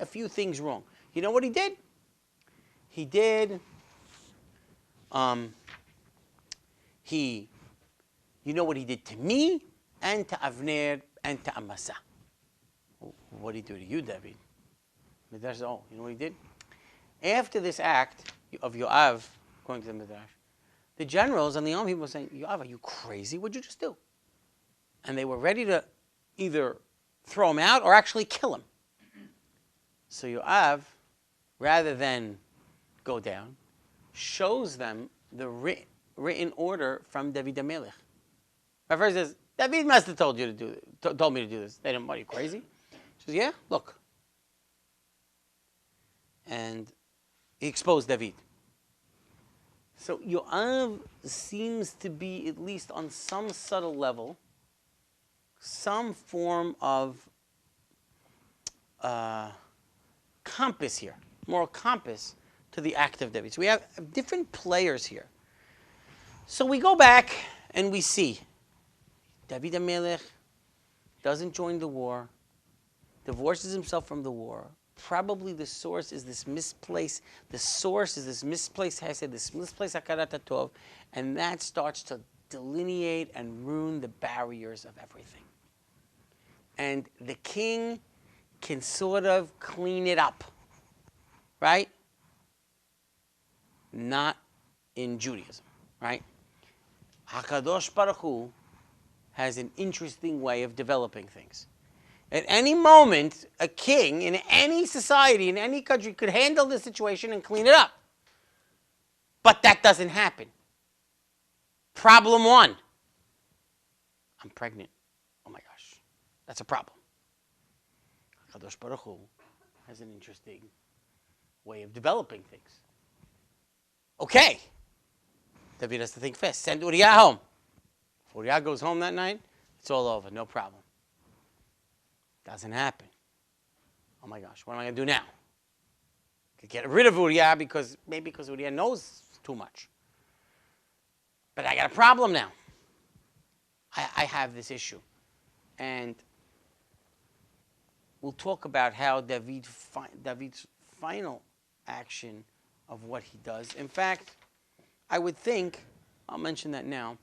Speaker 1: a few things wrong. You know what he did? You know what he did to me and to Avner and to Amasa. What did he do to you, David? Midrash says, oh, you know what he did? After this act of Yoav, according to the Midrash, the generals and the army people were saying, Yoav, are you crazy? What'd you just do? And they were ready to either throw him out or actually kill him. So Yoav, rather than go down, shows them the written order from David HaMelech. My first says, David must have told me to do this. They didn't, what, are you crazy? He says, yeah, look. And he exposed David. So Yoav seems to be, at least on some subtle level, some form of compass here, moral compass to the act of David. So we have different players here. So we go back and we see David HaMelech doesn't join the war, divorces himself from the war. Probably the source is this misplaced, hesed, this misplaced hakarat hatov, and that starts to delineate and ruin the barriers of everything. And the king can sort of clean it up, right? Not in Judaism, right? HaKadosh Baruch Hu has an interesting way of developing things. At any moment, a king in any society, in any country, could handle the situation and clean it up. But that doesn't happen. Problem one. I'm pregnant. Oh my gosh. That's a problem. Kadosh Baruch Hu has an interesting way of developing things. Okay. David has to think fast. Send Uriah home. If Uriah goes home that night, it's all over. No problem. Doesn't happen. Oh my gosh, what am I going to do now? I could get rid of Uriah because Uriah knows too much. But I got a problem now. I have this issue. And we'll talk about how David's final action of what he does. In fact, I would think, I'll mention that now,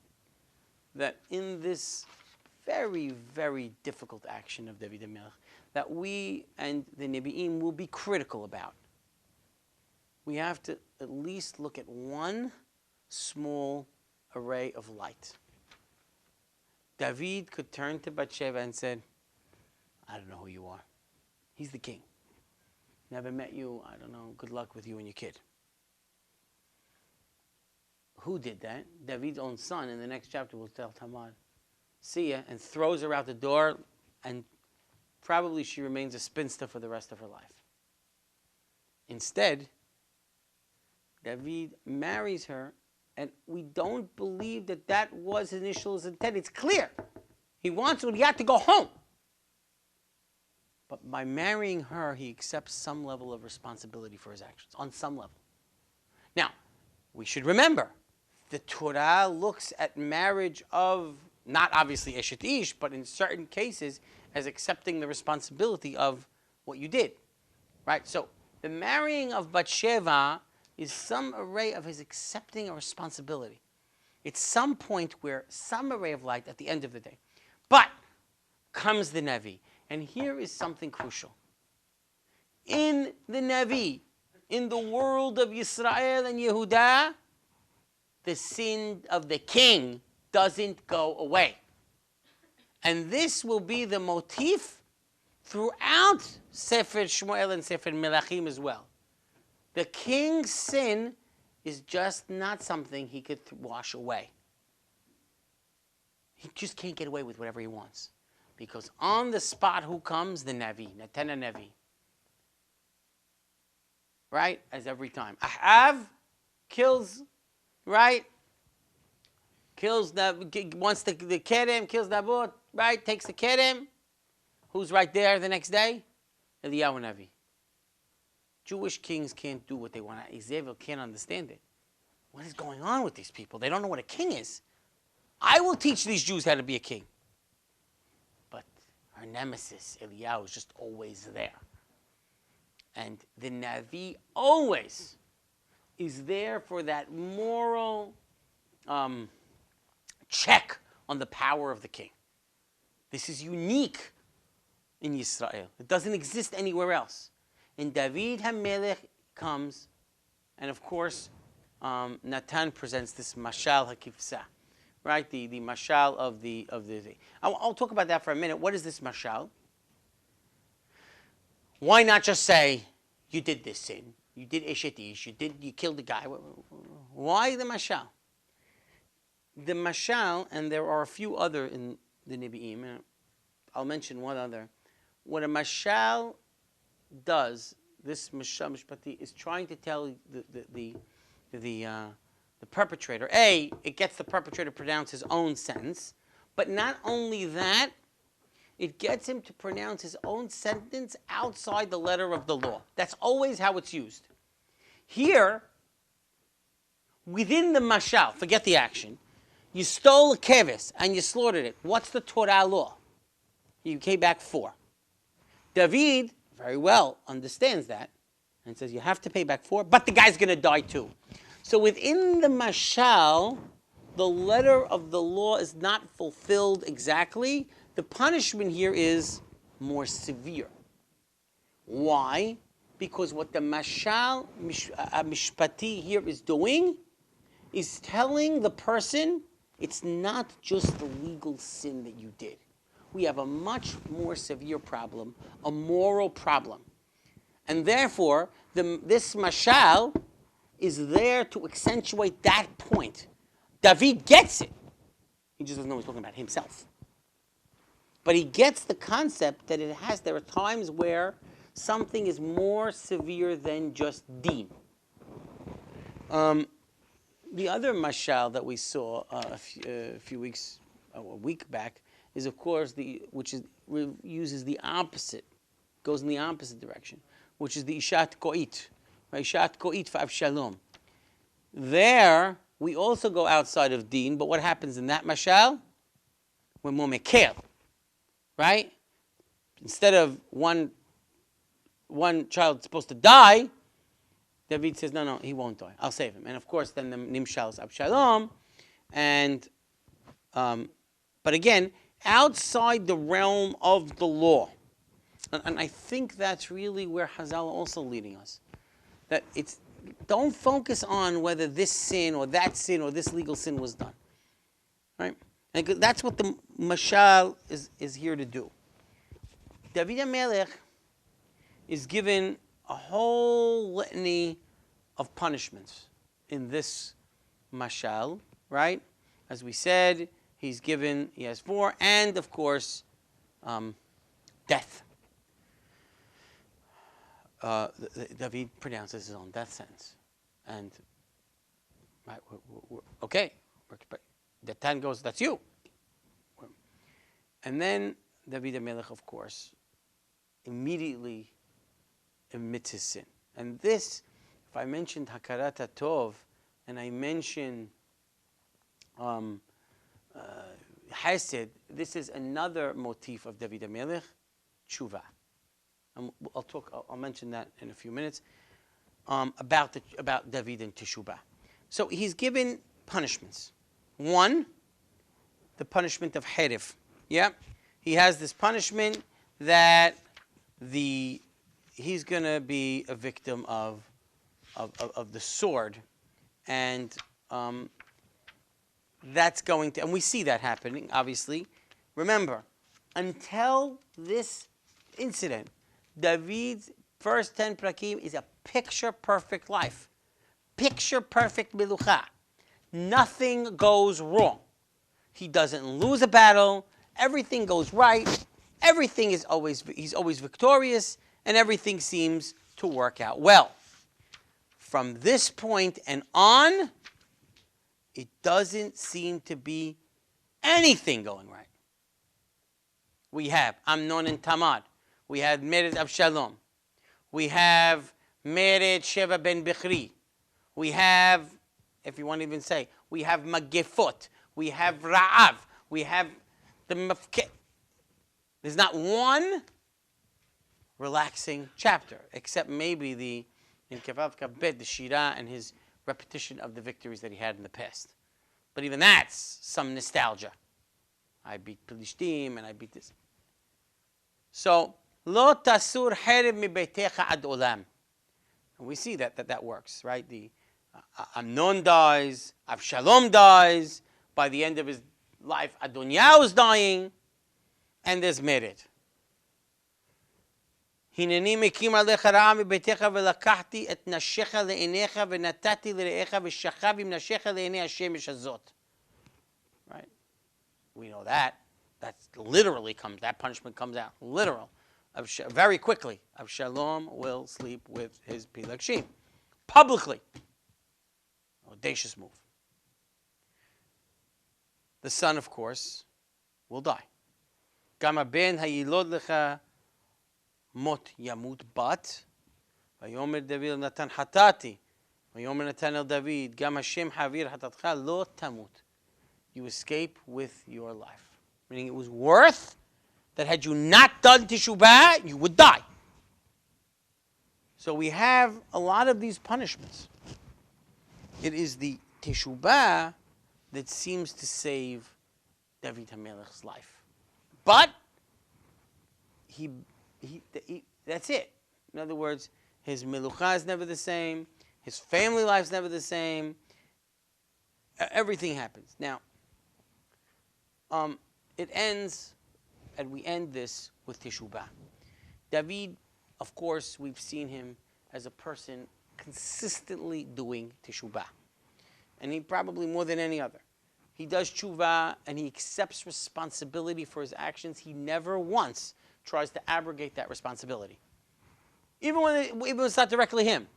Speaker 1: that in this very, very difficult action of David HaMelech that we and the Nebi'im will be critical about. We have to at least look at one small array of light. David could turn to Batsheva and said, I don't know who you are. He's the king. Never met you. I don't know. Good luck with you and your kid. Who did that? David's own son. In the next chapter, will tell Tamar, see ya, and throws her out the door, and probably she remains a spinster for the rest of her life. Instead, David marries her, and we don't believe that that was his initial intent. It's clear. He wants Uriah to go home. But by marrying her, he accepts some level of responsibility for his actions, on some level. Now, we should remember, the Torah looks at marriage of, not obviously eshet ish, but in certain cases, as accepting the responsibility of what you did. Right? So, the marrying of Batsheva is some array of his accepting a responsibility. It's some point where, some array of light at the end of the day. But, comes the Navi. And here is something crucial. In the Navi, in the world of Yisrael and Yehudah, the sin of the king doesn't go away. And this will be the motif throughout Sefer Shmuel and Sefer Melachim as well. The king's sin is just not something he could wash away. He just can't get away with whatever he wants. Because on the spot, who comes? The Navi, Natana Navi. Right? As every time. Ahav kills, right? Kills wants the Kerem, kills Nabot, right? Takes the Kerem. Who's right there the next day? Eliyahu Navi. Jewish kings can't do what they want. Ezekiel can't understand it. What is going on with these people? They don't know what a king is. I will teach these Jews how to be a king. But our nemesis, Eliyahu, is just always there. And the Navi always is there for that moral check on the power of the king. This is unique in Israel. It doesn't exist anywhere else. And David HaMelech comes, and of course, Natan presents this mashal hakifsa, right? The mashal of the. I'll talk about that for a minute. What is this mashal? Why not just say you did this sin, you did ishetish, you killed the guy? Why the mashal? The mashal, and there are a few other in the Nebi'im. I'll mention one other. What a mashal does, this mashal mishpati, is trying to tell the perpetrator. A, it gets the perpetrator to pronounce his own sentence, but not only that, it gets him to pronounce his own sentence outside the letter of the law. That's always how it's used. Here, within the mashal, forget the action, you stole a keves and you slaughtered it. What's the Torah law? You came back 4. David very well understands that and says you have to pay back 4, but the guy's going to die too. So within the mashal, the letter of the law is not fulfilled exactly. The punishment here is more severe. Why? Because what the mashal mishpati here is doing is telling the person it's not just the legal sin that you did. We have a much more severe problem, a moral problem. And therefore, this mashal is there to accentuate that point. David gets it. He just doesn't know he's talking about himself. But he gets the concept that there are times where something is more severe than just deen. The other mashal that we saw a week back, is of course uses the opposite, goes in the opposite direction, which is the ishat ko'it, right? Ishat ko'it fa'avshalom. There we also go outside of deen, but what happens in that mashal? We're more mekel, right? Instead of one child supposed to die, David says, no, he won't die. I'll save him. And of course, then the nimshal is Abshalom. And, but again, outside the realm of the law. And I think that's really where hazzal are also leading us. That don't focus on whether this sin or this legal sin was done. Right? And that's what the mashal is here to do. David HaMelech is given a whole litany of punishments in this mashal, right? As we said, he has 4, and of course, death. David pronounces his own death sentence. And, right, okay, the 10 goes, that's you. And then David HaMelech, of course, immediately admits his sin. And this, if I mentioned Hakarat HaTov, and I mention Hesed, this is another motif of David HaMelech, tshuva. I'll mention that in a few minutes, about David and Teshuvah. So he's given punishments. 1, the punishment of herif. Yeah, he has this punishment that he's going to be a victim of the sword, and that's going to, and we see that happening, obviously. Remember, until this incident, David's first 10 prakim is a picture-perfect life. Picture-perfect melucha. Nothing goes wrong. He doesn't lose a battle. Everything goes right. He's always victorious, and everything seems to work out well. From this point and on, it doesn't seem to be anything going right. We have Amnon and Tamar. We have Mered Avshalom. We have Mered Sheva ben Bichri. We have, if you want to even say, we have Magefot. We have Ra'av. We have the Mafke. There's not one relaxing chapter, except maybe in Kevav Kabed, the Shira, and his repetition of the victories that he had in the past. But even that's some nostalgia. I beat Pelishtim and I beat this. So, Lo tasur herib mi beitecha ad olam. And we see that works, right? The Amnon dies, Avshalom dies. By the end of his life, Adoniah is dying, and there's Mered. הנני מקים עליך רעה מביתך ולקחתי את נשיך לעיניך ונתתי לרעך ושכב עם נשיך לעיני השמש הזאת. Right? We know that. That punishment comes out. Literal. Very quickly. Avshalom will sleep with his Pilagshim. Publicly. Audacious move. The son, of course, will die. גם הבן הילוד לך מות ימות בת, ויאמר דוד נתן חטאתי, ויאמר נתן אל דוד, גם השם חביר חטאתך לא תמות. You escape with your life. Meaning it was worth that had you not done teshuvah, you would die. So we have a lot of these punishments. It is the teshuvah that seems to save David HaMelech's life. But that's it. In other words, his melucha is never the same. His family life is never the same. Everything happens. Now, it ends, and we end this with teshuvah. David, of course, we've seen him as a person consistently doing teshuvah. And he probably more than any other. He does teshuvah and he accepts responsibility for his actions. He never once tries to abrogate that responsibility. Even when it's not directly him.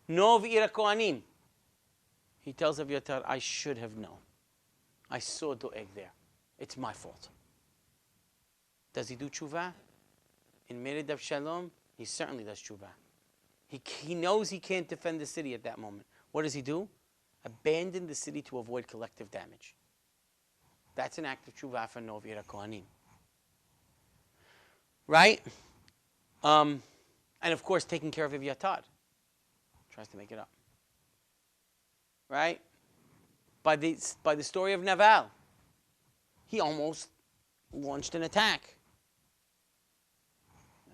Speaker 1: No v'ira kohanim. He tells Aviatar, I should have known. I saw Doeg there. It's my fault. Does he do teshuvah? In Mered Avshalom, he certainly does teshuvah. He knows he can't defend the city at that moment. What does he do? Abandon the city to avoid collective damage. That's an act of teshuvah for no v'ira kohanim. Right? And of course, taking care of Aviatar. Tries to make it up. Right? By the story of Naval, he launched an attack.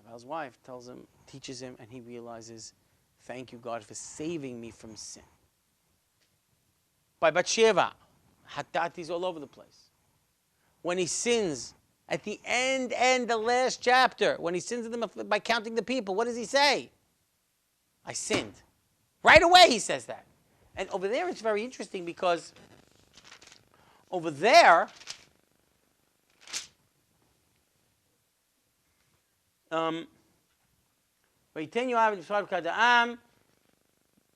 Speaker 1: Naval's wife teaches him, and he realizes, thank you, God, for saving me from sin. By Batsheva, Hatatis all over the place. When he sins, at the end, the last chapter, when he sins by counting the people, what does he say? I sinned. Right away he says that. And over there it's very interesting because over there,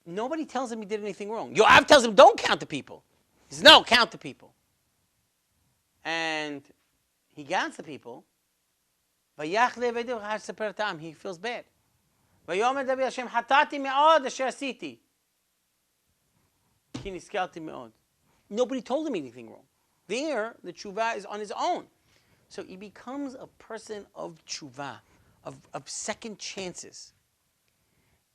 Speaker 1: nobody tells him he did anything wrong. Yoav tells him, don't count the people. He says, no, count the people. And he counts the people. He feels bad. Nobody told him anything wrong. There, the teshuvah is on his own. So he becomes a person of teshuvah, of second chances.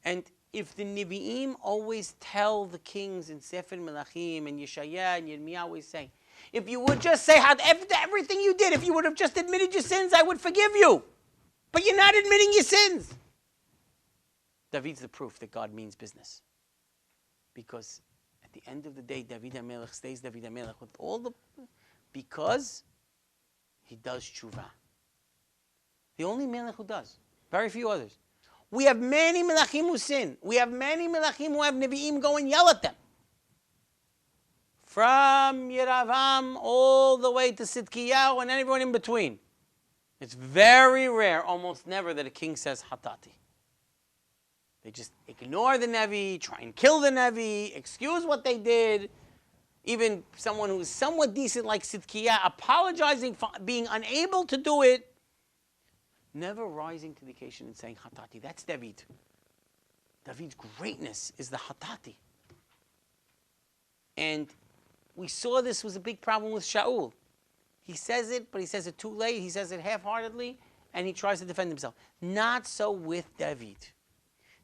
Speaker 1: And if the Nevi'im always tell the kings in Sefer Melachim and Yeshaya and Yirmiyah always say, if you would just say everything you did, if you would have just admitted your sins, I would forgive you. But you're not admitting your sins. David's the proof that God means business. Because at the end of the day, David HaMelech stays David HaMelech because he does teshuvah. The only melech who does. Very few others. We have many melachim who sin. We have many melachim who have nevi'im go and yell at them. from Yeravam all the way to Sidkiyahu and everyone in between. It's very rare, almost never, that a king says hatati. They just ignore the Nevi, try and kill the Nevi, excuse what they did. Even someone who's somewhat decent like Sidkiah apologizing for being unable to do it, never rising to the occasion and saying hatati. That's David. David's greatness is the hatati. And we saw this was a big problem with Shaul. He says it, but he says it too late. He says it half-heartedly, and he tries to defend himself. Not so with David.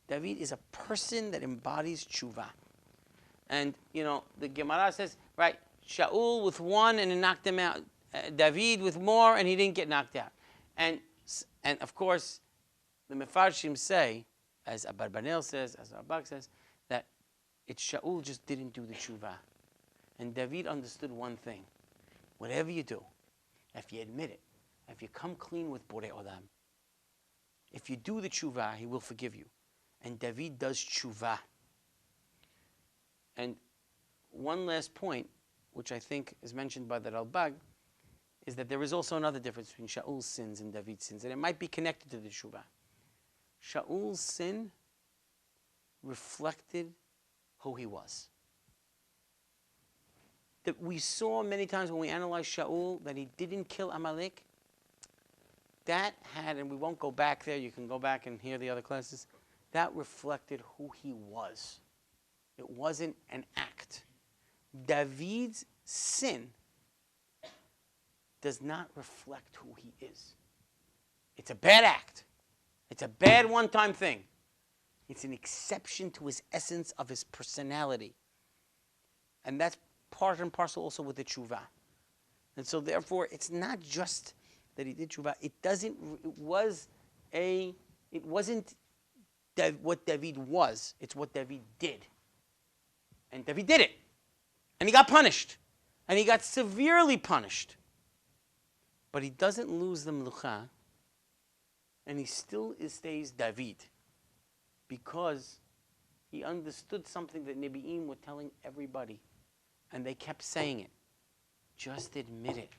Speaker 1: David is a person that embodies tshuva. And, the Gemara says, right, Shaul with one and it knocked him out. David with more and he didn't get knocked out. And of course, the Mefarshim say, as Abarbanel says, as Rabbi says, that it's Shaul just didn't do the tshuva. And David understood one thing. Whatever you do, if you admit it, if you come clean with Borei Olam, if you do the tshuva, he will forgive you. And David does tshuva. And one last point, which I think is mentioned by the Ralbag, is that there is also another difference between Shaul's sins and David's sins, and it might be connected to the tshuva. Shaul's sin reflected who he was. That we saw many times when we analyzed Shaul that he didn't kill Amalek. That had, and we won't go back there, you can go back and hear the other classes, that reflected who he was. It wasn't an act. David's sin does not reflect who he is. It's a bad act. It's a bad one-time thing. It's an exception to his essence of his personality. And that's part and parcel also with the tshuva. And so therefore, it's not just that he did tshuva. It wasn't what David was. It's what David did. And David did it. And he got punished. And he got severely punished. But he doesn't lose the melucha. And he still stays David. Because he understood something that Nebi'im were telling everybody. And they kept saying it. Just admit it.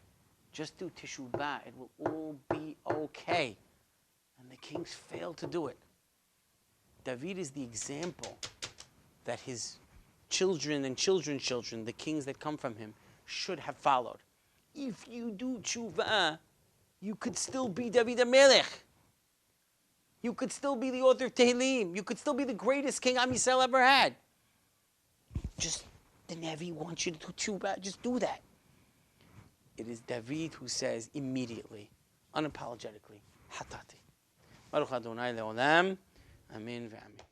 Speaker 1: Just do teshuvah. It will all be okay. And the kings failed to do it. David is the example that his children and children's children, the kings that come from him, should have followed. If you do teshuvah, you could still be David HaMelech. You could still be the author of Tehillim. You could still be the greatest king Am Yisrael ever had. Just, the Nevi wants you to do teshuvah. Just do that. It is David who says immediately, unapologetically, hatati. Baruch Adonai le'olam. Amen ve'amen.